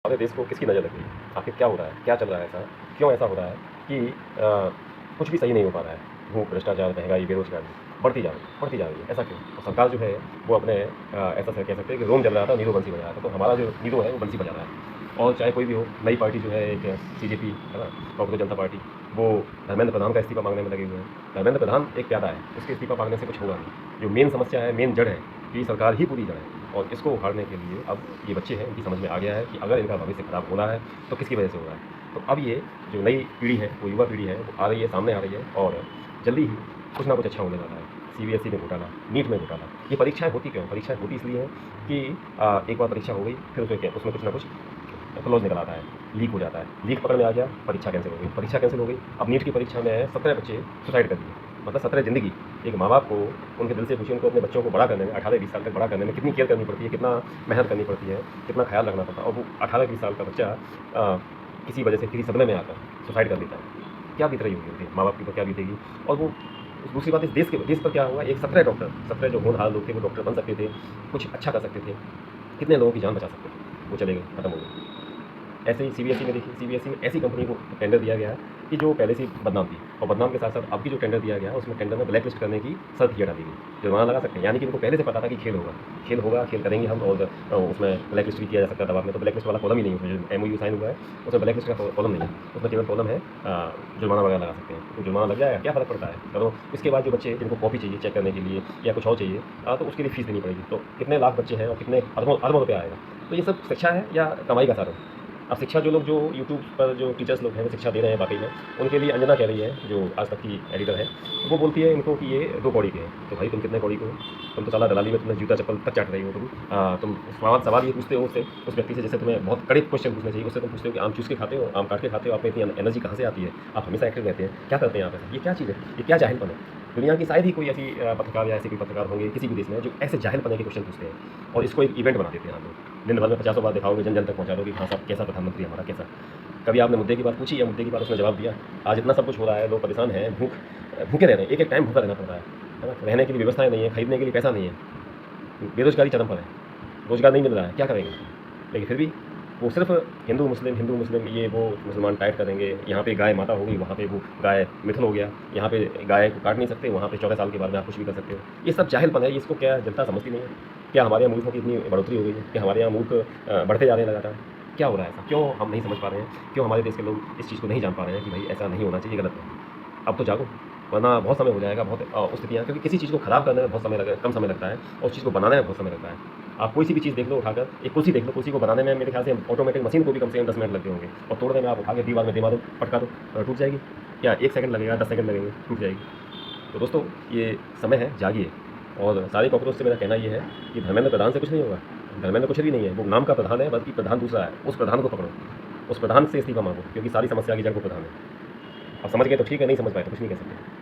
हमारे देश को किसकी नज़र लग गई? आखिर क्या हो रहा है? क्या चल रहा है ऐसा? क्यों ऐसा हो रहा है कि कुछ भी सही नहीं हो पा रहा है? भूख, भ्रष्टाचार, महँगाई, बेरोज़गारी बढ़ती जा रही है। ऐसा क्यों? और सरकार जो है वो अपने ऐसा कह सकते हैं कि रोम जल रहा था, नीरो बंसी बजा रहा था। तो हमारा जो नीरो है वो बंसी बजा रहा है। और चाहे कोई भी हो, नई पार्टी जो है एक सीजेपी है ना, कांग्रेस जनता पार्टी, वो धर्मेंद्र प्रधान का इस्तीफ़ा माँगने में लगे हुए हैं। धर्मेंद्र प्रधान एक प्यादा है, उसके इस्तीफ़ा माँगने से कुछ होगा नहीं। जो मेन समस्या है, मेन जड़ है कि सरकार ही पूरी जड़ है। और इसको उखाड़ने के लिए अब ये बच्चे हैं, इनकी समझ में आ गया है कि अगर इनका भविष्य खराब हो रहा है तो किसकी वजह से हो रहा है। तो अब ये जो नई पीढ़ी है, वो युवा पीढ़ी है, वो आ रही है, सामने आ रही है और जल्दी ही कुछ ना कुछ अच्छा होने वाला है। सीबीएसई में घोटाला, नीट में घोटाला, ये परीक्षाएँ होती क्यों? परीक्षाएँ होती इसलिए हैं कि एक बार परीक्षा हो गई, फिर उसमें कुछ ना कुछ क्लॉज़ निकल आता है, लीक हो जाता है। लीक पकड़ में आ गया, परीक्षा कैंसिल हो गई। परीक्षा कैंसिल हो गई, अब नीट की परीक्षा में 17 बच्चे सुसाइड कर दिए। मतलब 17 ज़िंदगी। एक माँ-बाप को उनके दिल से पूछिए, उनको अपने बच्चों को बड़ा करने में 18-20 साल तक बड़ा करने में कितनी केयर करनी पड़ती है, कितना मेहनत करनी पड़ती है, कितना ख़्याल रखना पड़ता है और वो 18-20 साल का बच्चा किसी वजह से, किसी सदमे में आकर सुसाइड कर लेता है। क्या बीत रही होगी उनके माँ-बाप के ऊपर, क्या बीतेगी? और वो दूसरी बात, इस देश पर क्या हुआ, एक 17 डॉक्टर, 17 जो होनहार लोग थे, वो डॉक्टर बन सकते थे, कुछ अच्छा कर सकते थे, कितने लोगों की जान बचा सकते थे, वो चले गए, खत्म हो गए। ऐसे ही सीबीएसई में देखिए, सीबीएसई में ऐसी कंपनी को टेंडर दिया गया है कि जो पहले से ही बदनाम थी, और बदनाम के साथ साथ अब की जो टेंडर दिया गया है उसमें टेंडर में ब्लैक लिस्ट करने की शर्त ही हटा दी गई। जुर्माना लगा सकते हैं, यानी कि उनको पहले से पता था कि खेल होगा, खेल करेंगे हम, और उसमें ब्लैक लिस्ट भी किया जा सकता है। दवा में तो ब्लैक लिस्ट वाला कॉलम ही नहीं है, जो एमओयू साइन हुआ है उसमें ब्लैक लिस्ट का कॉलम नहीं है, उसमें केवल कॉलम है जुर्माना वगैरह लगा सकते हैं। तो जुर्माना लग जाएगा, क्या फ़र्क पड़ता है, करो। इसके बाद जो बच्चे जिनको कॉपी चाहिए चेक करने के लिए या कुछ और चाहिए, तो उसके लिए फीस देनी पड़ेगी। तो कितने लाख बच्चे हैं और कितने अरबों अरबों रुपया आएगा। तो ये सब शिक्षा है या कमाई का साधन? अब शिक्षा जो यूट्यूब पर जो टीचर्स लोग हैं वो शिक्षा दे रहे हैं वाक़ई में, उनके लिए अंजना कह रही है, जो आज तक की एडिटर है, वो बोलती है इनको कि ये 2 कौड़ी के हैं। तो भाई तुम कितने कौड़ी के हो? तुम तो साला दलाली में तुम्हें जूता-चप्पल तक चाट रही हो तुम। तुम सवाल ये पूछते हो उससे, उस व्यक्ति से, जैसे तुम्हें बहुत कड़े क्वेश्चन पूछने चाहिए, उससे तुम पूछते हो कि आम चूस के खाते हो, आम काट के खाते हो, आप में इतनी एनर्जी कहाँ से आती है? आप हमेशा एक्टिव रहते हैं, क्या करते हैं आप ऐसा? ये क्या चीज़ है? ये क्या जाहिलपन है? दुनिया की शायद ही कोई ऐसी पत्रकार या ऐसे कोई पत्रकार होंगे किसी भी देश में जो ऐसे जाहिलपने के क्वेश्चन पूछते हैं और इसको एक इवेंट बना देते हैं आप लोग। दिन भर में 50 बार दिखाओगे, जन-जन तक पहुँचा दोगे कि हाँ साहब, कैसा प्रधानमंत्री हमारा, कैसा? कभी आपने मुद्दे की बात पूछी या मुद्दे की बात उसने जवाब दिया? आज इतना सब कुछ हो रहा है, लोग परेशान हैं, भूखे रह रहे हैं, एक-एक टाइम भूखा रहना पड़ रहा है ना? रहने के लिए व्यवस्थाएँ नहीं है, खरीदने के लिए पैसा नहीं है, बेरोज़गारी चरम पर है, रोज़गार नहीं मिल रहा है, क्या करेंगे? लेकिन फिर भी वो सिर्फ़ हिंदू मुस्लिम, ये वो मुसलमान टाइट करेंगे, यहाँ पे गाय माता हो गई, वहाँ पे वो गाय मिथुन हो गया, यहाँ पे गाय को काट नहीं सकते, वहाँ पे 14 साल के बाद में आप कुछ भी कर सकते हो। ये सब जाहिलपन है, इसको क्या जनता समझती नहीं है? क्या हमारे यहाँ मूर्खों की इतनी बढ़ोतरी हो गई है? क्या हमारे यहाँ मूर्ख बढ़ते जा रहे हैं लगातार? क्या हो रहा है ऐसा? क्यों हम नहीं समझ पा रहे हैं? क्यों हमारे देश के लोग इस चीज़ को नहीं जान पा रहे हैं कि भाई ऐसा नहीं होना चाहिए, गलत है? अब तो जागो, वरना बहुत समय हो जाएगा, बहुत स्थितियाँ, क्योंकि किसी चीज़ को ख़राब करने में बहुत समय कम समय लगता है और उस चीज़ को बनाने में बहुत समय लगता है। आप कोई सी भी चीज़ देख लो उठाकर, एक कुर्सी देख लो, कुर्सी को बनाने में मेरे ख्याल से ऑटोमेटिक मशीन को भी कम से कम 10 मिनट लगते होंगे, और तोड़ने में आप उठा के दीवार में दे मारो, पटका दो, टूट जाएगी। क्या 1 सेकंड लगेगा, 10 सेकंड लगेंगे, टूट जाएगी। तो दोस्तों, ये समय है, जागिए। और सारे कॉकरोच से मेरा कहना ये है कि धर्मेंद्र प्रधान से कुछ नहीं होगा। धर्मेंद्र कुछ भी नहीं है, वो नाम का प्रधान है, बल्कि प्रधान दूसरा है। उस प्रधान को पकड़ो, उस प्रधान से इस्तीफ़ा माँगो, क्योंकि सारी समस्या की जड़ वो प्रधान है। अब समझ गए तो ठीक है, नहीं समझ पाए तो कुछ नहीं कह सकते।